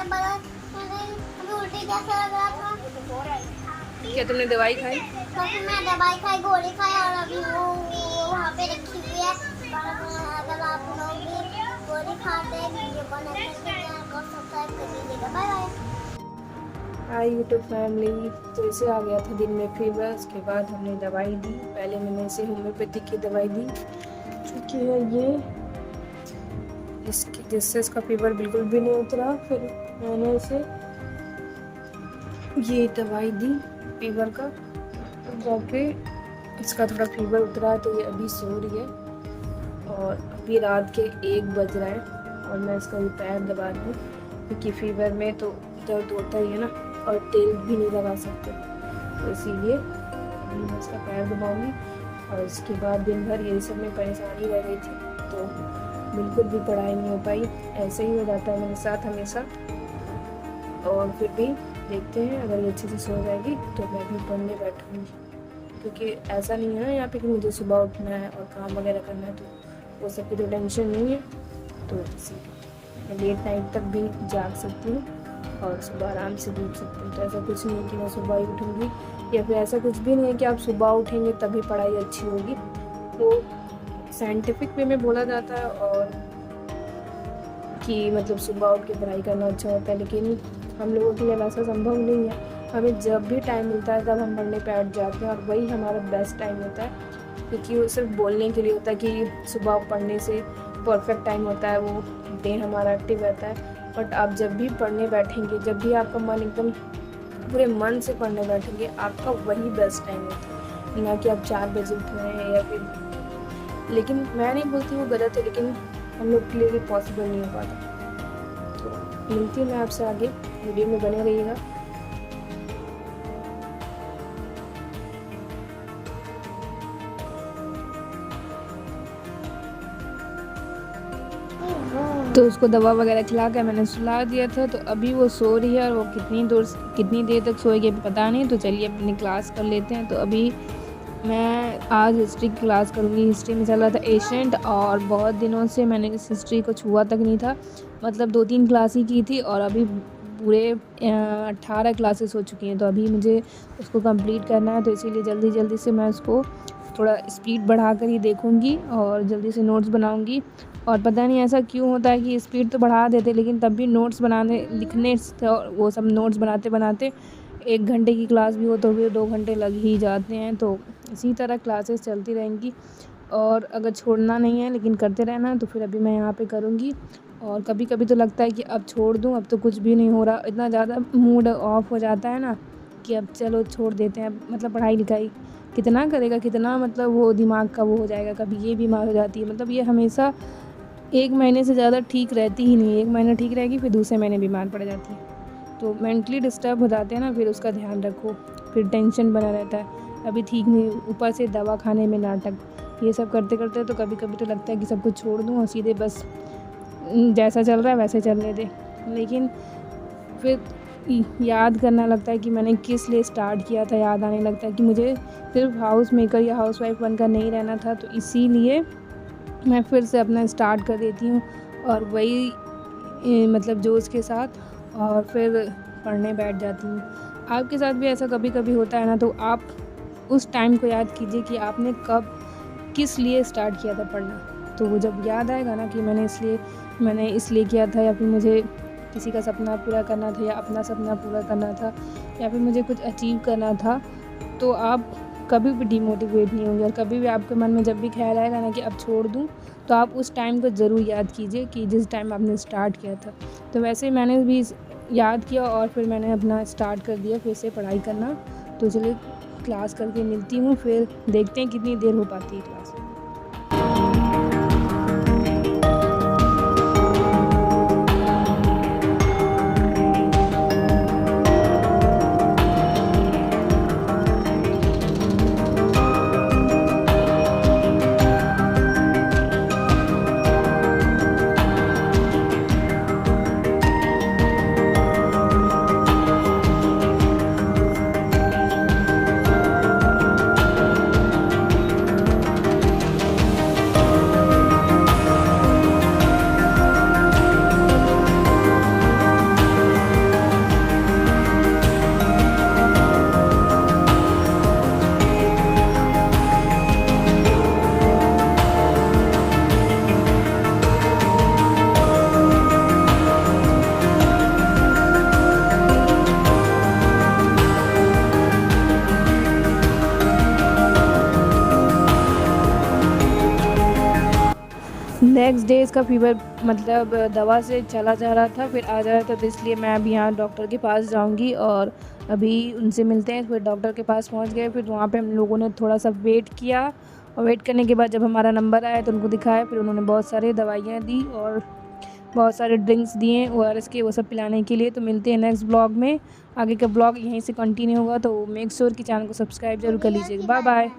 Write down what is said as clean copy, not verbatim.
अभी उल्टी कैसे लग रहा था। क्या तुमने दवाई खाई? तो फिर मैं दवाई खाई, गोली खाई और अभी वो वहाँ पे रखी हुई है। और अगर आप लोग भी गोली खाते हैं वीडियो को लाइक करके चैनल को सब्सक्राइब कर दीजिएगा। Bye bye. Hi YouTube family. तो इसे आ गया था दिन में फीवर, उसके बाद हमने दवाई दी। पहले मैंने इसे होम्योपैथिक की दवाई दी क्योंकि है ये जिससे इसका फीवर बिल्कुल भी नहीं उतरा। फिर मैंने इसे ये दवाई दी फीवर का, जाके इसका थोड़ा फीवर उतरा है तो ये अभी सो रही है। और अभी रात के 1 बज रहा है और मैं इसका ये पैर दबा रही हूँ क्योंकि फीवर में तो दर्द होता ही है ना, और तेल भी नहीं लगा सकते, तो इसीलिए अभी मैं इसका पैर दबाऊँगी। और इसके बाद दिन भर यही सब में परेशानी रह गई थी, तो बिल्कुल भी पढ़ाई नहीं हो पाई। ऐसे ही हो जाता है मेरे साथ हमेशा। और फिर भी देखते हैं, अगर ये अच्छे से सो जाएगी तो मैं भी पढ़ने बैठूँगी, क्योंकि ऐसा नहीं है ना यहाँ पे कि मुझे सुबह उठना है और काम वगैरह करना है, तो वो सब की तो टेंशन नहीं है। तो इसीलिए मैं लेट नाइट तक भी जाग सकती हूँ और सुबह आराम से भी उठ सकती हूँ। तो ऐसा कुछ नहीं है कि मैं सुबह ही उठूँगी, या फिर ऐसा कुछ भी नहीं है कि आप सुबह उठेंगे तभी पढ़ाई अच्छी होगी। वो साइंटिफिक वे में बोला जाता है और कि मतलब सुबह उठ के पढ़ाई करना अच्छा होता है, लेकिन हम लोगों के लिए वैसा संभव नहीं है। हमें जब भी टाइम मिलता है तब हम पढ़ने बैठ जाते हैं, और वही हमारा बेस्ट टाइम होता है, क्योंकि वो सिर्फ बोलने के लिए होता है कि सुबह पढ़ने से परफेक्ट टाइम होता है, वो ब्रेन हमारा एक्टिव रहता है। बट आप जब भी पढ़ने बैठेंगे, जब भी आपका मन एकदम पूरे मन से पढ़ने बैठेंगे, आपका वही बेस्ट टाइम होता है, ना कि आप 4 बजे उठ रहे हैं या फिर। लेकिन मैं नहीं बोलती वो गलत है, लेकिन हम लोग के लिए भी पॉसिबल नहीं हो पाता। तो मिलती हूँ मैं आपसे आगे, वीडियो में बने रहिएगा। तो उसको दवा वगैरह खिला कर मैंने सुला दिया था, तो अभी वो सो रही है। और वो कितनी देर तक सोएगी पता नहीं। तो चलिए अपनी क्लास कर लेते हैं। तो अभी मैं आज हिस्ट्री की क्लास करूँगी। हिस्ट्री में चल रहा था एशियंट, और बहुत दिनों से मैंने इस हिस्ट्री को छुआ तक नहीं था, मतलब 2-3 क्लास ही की थी, और अभी पूरे 18 क्लासेस हो चुकी हैं। तो अभी मुझे उसको कंप्लीट करना है, तो इसीलिए जल्दी से मैं उसको थोड़ा स्पीड बढ़ा कर ही देखूँगी और जल्दी से नोट्स बनाऊँगी। और पता नहीं ऐसा क्यों होता है कि स्पीड तो बढ़ा देते, लेकिन तब भी नोट्स लिखने वो सब नोट्स बनाते 1 घंटे की क्लास भी हो तो भी 2 घंटे लग ही जाते हैं। तो इसी तरह क्लासेस चलती रहेंगी, और अगर छोड़ना नहीं है लेकिन करते रहना है, तो फिर अभी मैं यहाँ पे करूँगी। और कभी कभी तो लगता है कि अब छोड़ दूँ, अब तो कुछ भी नहीं हो रहा, इतना ज़्यादा मूड ऑफ हो जाता है ना कि अब चलो छोड़ देते हैं। मतलब पढ़ाई लिखाई कितना करेगा, कितना मतलब वो दिमाग का वो हो जाएगा, कभी ये बीमार हो जाती है। मतलब ये हमेशा 1 महीने से ज़्यादा ठीक रहती ही नहीं है। 1 महीना ठीक रहेगी, फिर दूसरे महीने बीमार पड़ जाती है। तो मेंटली डिस्टर्ब हो जाते हैं ना, फिर उसका ध्यान रखो, फिर टेंशन बना रहता है। अभी ठीक नहीं, ऊपर से दवा खाने में नाटक, ये सब करते करते तो कभी कभी तो लगता है कि सब कुछ छोड़ दूँ और सीधे बस जैसा चल रहा है वैसे चलने दे। लेकिन फिर याद करना लगता है कि मैंने किस लिए स्टार्ट किया था। याद आने लगता है कि मुझे सिर्फ हाउस मेकर या हाउस वाइफ बनकर नहीं रहना था, तो इसीलिए मैं फिर से अपना स्टार्ट कर देती हूँ, और वही मतलब जोश के साथ, और फिर पढ़ने बैठ जाती हूँ। आपके साथ भी ऐसा कभी कभी होता है ना, तो आप उस टाइम को याद कीजिए कि आपने कब किस लिए स्टार्ट किया था पढ़ना। तो वो जब याद आएगा ना कि मैंने इसलिए किया था, या फिर मुझे किसी का सपना पूरा करना था, या अपना सपना पूरा करना था, या फिर मुझे कुछ अचीव करना था, तो आप कभी भी डिमोटिवेट नहीं होंगे। और कभी भी आपके मन में जब भी ख्याल आएगा ना कि अब छोड़ दूँ, तो आप उस टाइम को ज़रूर याद कीजिए कि जिस टाइम आपने स्टार्ट किया था। तो वैसे मैंने भी याद किया, और फिर मैंने अपना स्टार्ट कर दिया फिर से पढ़ाई करना। तो चलिए क्लास करके मिलती हूँ, फिर देखते हैं कितनी देर हो पाती है क्लास। नेक्स्ट डे इसका फीवर मतलब दवा से चला जा रहा था, फिर आ जा रहा था, तो इसलिए मैं अभी यहाँ डॉक्टर के पास जाऊँगी और अभी उनसे मिलते हैं। फिर डॉक्टर के पास पहुँच गए, फिर वहाँ पे हम लोगों ने थोड़ा सा वेट किया और वेट करने के बाद जब हमारा नंबर आया तो उनको दिखाया, फिर उन्होंने बहुत सारी दवाइयाँ दी और बहुत सारे ड्रिंक्स दिए ORS के, वो सब पिलाने के लिए। तो मिलते हैं नेक्स्ट ब्लॉग में। आगे का ब्लॉग यहीं से कंटिन्यू होगा, तो मेक श्योर कि चैनल को सब्सक्राइब जरूर कर लीजिएगा। Bye bye.